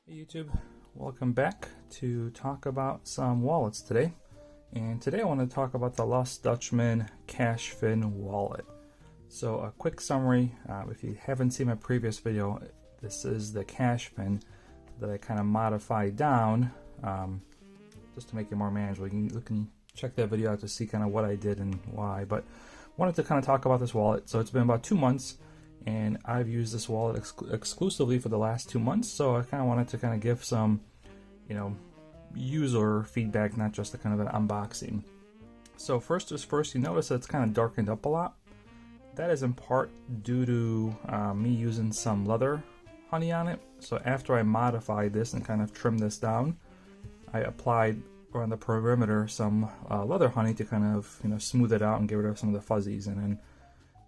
Hey YouTube, welcome back to talk about some wallets today. And today I want to talk about the Dutchman Cash Fin wallet. So a quick summary, if you haven't seen my previous video, this is the Cash Fin that I kind of modified down just to make it more manageable. You can check that video out to see kind of what I did and why. But wanted to kind of talk about this wallet. So it's been about 2 months. And I've used this wallet exclusively for the last 2 months, so I kind of wanted to kind of give some, user feedback, not just a kind of an unboxing. So first is first, you notice that it's kind of darkened up a lot. That is in part due to me using some leather honey on it. So after I modified this and kind of trimmed this down, I applied around the perimeter some leather honey to kind of smooth it out and get rid of some of the fuzzies. And then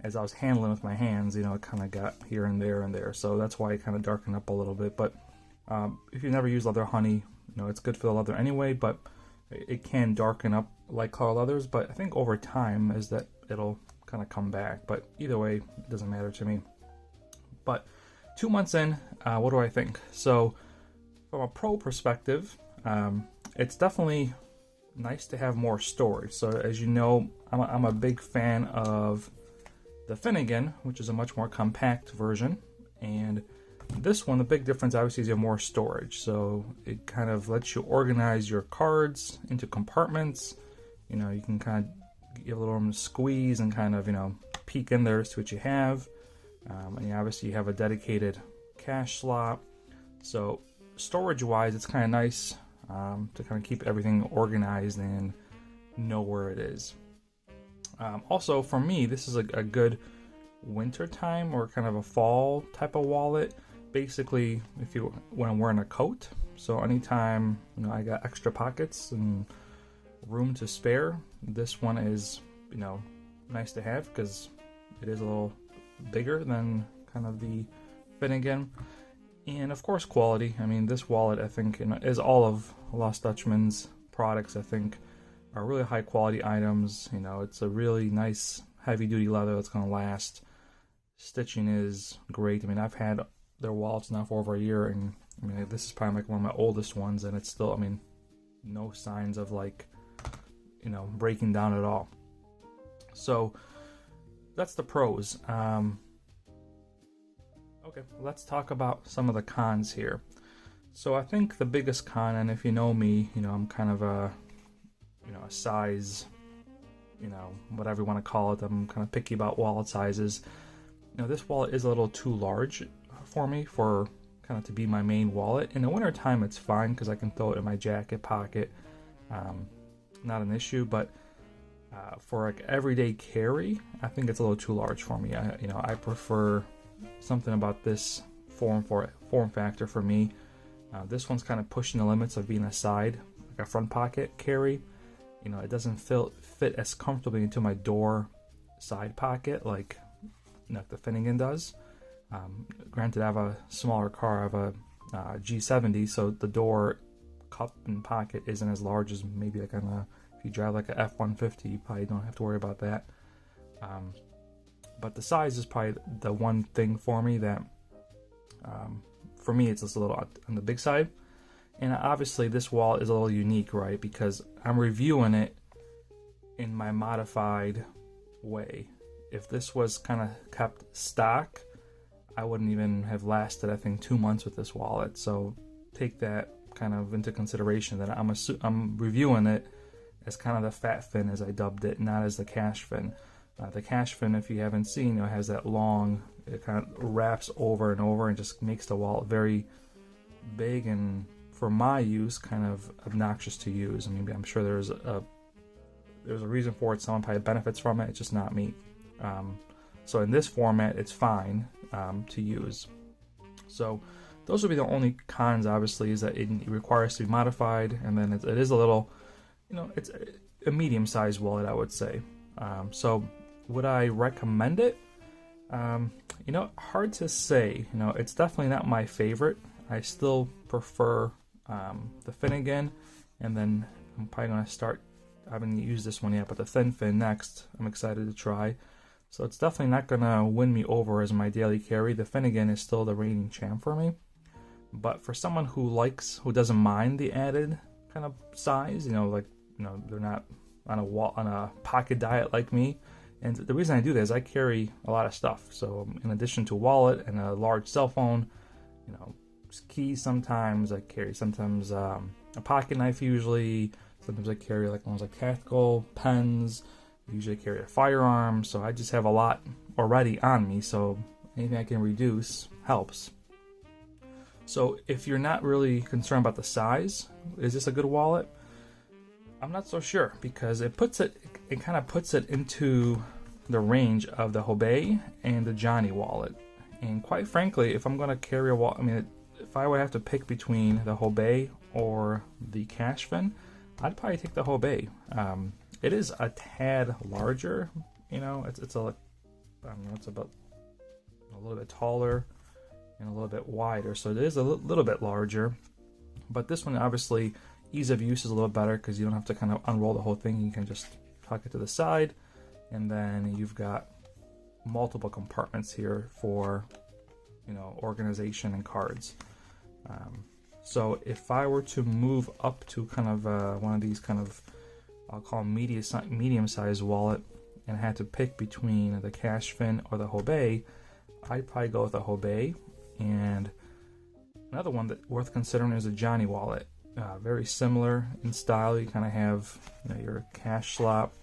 as I was handling with my hands, it kind of got here and there. So that's why it kind of darkened up a little bit. But if you never use leather honey, it's good for the leather anyway, but it can darken up like color leathers. But I think over time is that it'll kind of come back. But either way, it doesn't matter to me. But 2 months in, what do I think? So from a pro perspective, it's definitely nice to have more storage. So as you know, I'm a big fan of the Finnegan, which is a much more compact version, and this one, the big difference obviously is you have more storage. So it kind of lets you organize your cards into compartments. You can kind of give a little room to squeeze and kind of peek in there, see what you have. And obviously you have a dedicated cash slot. So storage wise, it's kind of nice to kind of keep everything organized and know where it is. Also, for me, this is a good winter time or kind of a fall type of wallet. Basically, when I'm wearing a coat, so anytime I got extra pockets and room to spare, this one is nice to have because it is a little bigger than kind of the Finnegan, and of course quality. I mean, this wallet I think is all of Lost Dutchman's products. I think are really high quality items. It's a really nice heavy duty leather that's going to last. Stitching is great. I mean, I've had their wallets now for over a year, and I mean, this is probably like one of my oldest ones, and it's still, no signs of breaking down at all. So that's the pros. Okay, let's talk about some of the cons here. So I think the biggest con, and if you know me, I'm kind of a size, whatever you want to call it. I'm kind of picky about wallet sizes. This wallet is a little too large for me for kind of to be my main wallet. In the winter time, it's fine because I can throw it in my jacket pocket. Not an issue, but for like everyday carry, I think it's a little too large for me. I prefer something about this form factor for me. This one's kind of pushing the limits of being a side, like a front pocket carry. It doesn't fit as comfortably into my door side pocket like the Finnegan does. Granted, I have a smaller car. I have a G70, so the door cup and pocket isn't as large as maybe like if you drive like a F-150, you probably don't have to worry about that. But the size is probably the one thing for me that, for me, it's just a little on the big side. And obviously this wallet is a little unique, right? Because I'm reviewing it in my modified way. If this was kind of kept stock, I wouldn't even have lasted, I think, 2 months with this wallet. So take that kind of into consideration, that I'm reviewing it as kind of the fat fin, as I dubbed it, not as the cash fin. The cash fin, if you haven't seen, has that long, it kind of wraps over and over and just makes the wallet very big and, for my use, kind of obnoxious to use. I mean, I'm sure there's a reason for it. Someone probably benefits from it. It's just not me. So in this format, it's fine to use. So those would be the only cons. Obviously, is that it requires to be modified, and then it is a little, it's a medium-sized wallet, I would say. So would I recommend it? Hard to say. It's definitely not my favorite. I still prefer the Finnegan, and then I'm probably going to start, I haven't used this one yet, but the thin fin next, I'm excited to try. So it's definitely not going to win me over as my daily carry. The Finnegan is still the reigning champ for me. But for someone who doesn't mind the added kind of size, they're not on a pocket diet like me. And the reason I do that is I carry a lot of stuff. So in addition to a wallet and a large cell phone, keys sometimes, I carry sometimes a pocket knife usually. Sometimes I carry like ones like tactical pens. I usually carry a firearm. So I just have a lot already on me. So anything I can reduce helps. So if you're not really concerned about the size, is this a good wallet? I'm not so sure, because it kind of puts it into the range of the Hobei and the Johnny wallet. And quite frankly, if I'm going to carry a wallet, if I would have to pick between the Hobei or the Cashfin, I'd probably take the Hobei. It is a tad larger, it's about a little bit taller and a little bit wider, so it is a little bit larger. But this one, obviously, ease of use is a little better because you don't have to kind of unroll the whole thing. You can just tuck it to the side, and then you've got multiple compartments here for organization and cards. So if I were to move up to kind of one of these kind of, I'll call them medium-sized wallet, and I had to pick between the Cashfin or the Hobei, I'd probably go with the Hobei. And another one that worth considering is a Johnny wallet. Very similar in style. You kind of have your cash slot,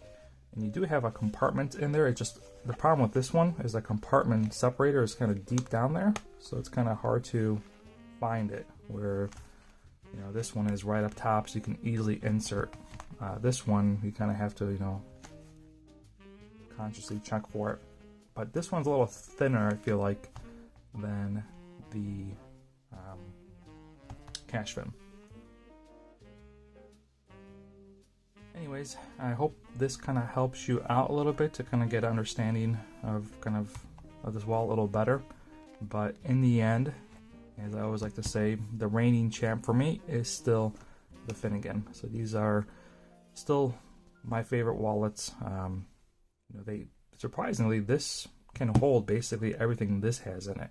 and you do have a compartment in there. The problem with this one is the compartment separator is kind of deep down there, so it's kind of hard to find it. Where this one is right up top, so you can easily insert. This one you kind of have to consciously check for it. But this one's a little thinner, I feel like, than the Cashfin. Anyways, I hope this kind of helps you out a little bit to kind of get an understanding of this wallet a little better. But in the end, as I always like to say, the reigning champ for me is still the Finnegan. So these are still my favorite wallets. They surprisingly, this can hold basically everything this has in it.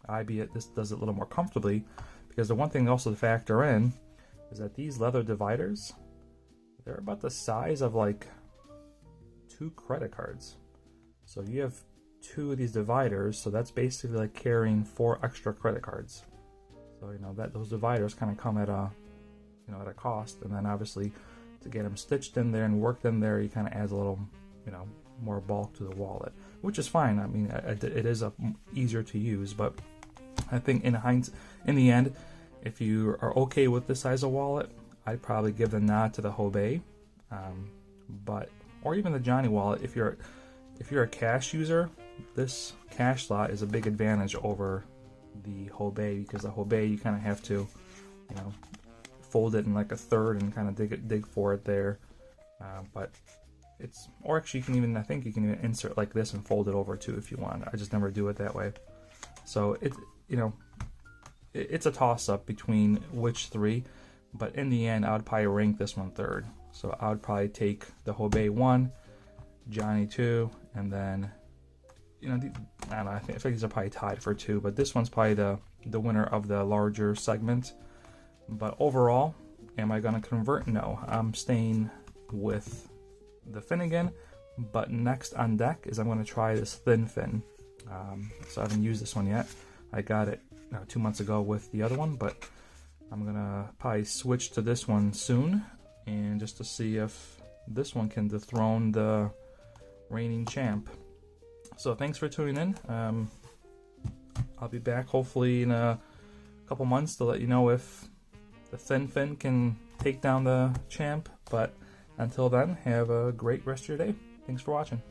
Albeit this does it a little more comfortably, because the one thing also to factor in is that these leather dividers, they're about the size of like 2 credit cards. So you have 2 of these dividers, so that's basically like carrying 4 extra credit cards. So that those dividers kind of come at a at a cost, and then obviously to get them stitched in there and worked in there, you kind of adds a little more bulk to the wallet, which is fine. It is easier to use, but I think in the end, if you are okay with this size of wallet, I'd probably give the nod to the Hobei, or even the Johnny wallet. If you're a cash user, this cash slot is a big advantage over the Hobei, because the Hobei you kind of have to, fold it in like a third and kind of dig for it there. I think you can even insert like this and fold it over too if you want. I just never do it that way. So it's a toss-up between which 3, but in the end, I would probably rank this one third. So I would probably take the Hobei 1, Johnny 2, and then I don't know. I think these are probably tied for 2, but this one's probably the winner of the larger segment. But overall, am I going to convert? No, I'm staying with the Finnegan. But next on deck is I'm going to try this thin fin. So I haven't used this one yet. I got it 2 months ago with the other one, but I'm going to probably switch to this one soon, and just to see if this one can dethrone the reigning champ. So thanks for tuning in. I'll be back hopefully in a couple months to let you know if the thin fin can take down the champ. But until then, have a great rest of your day. Thanks for watching.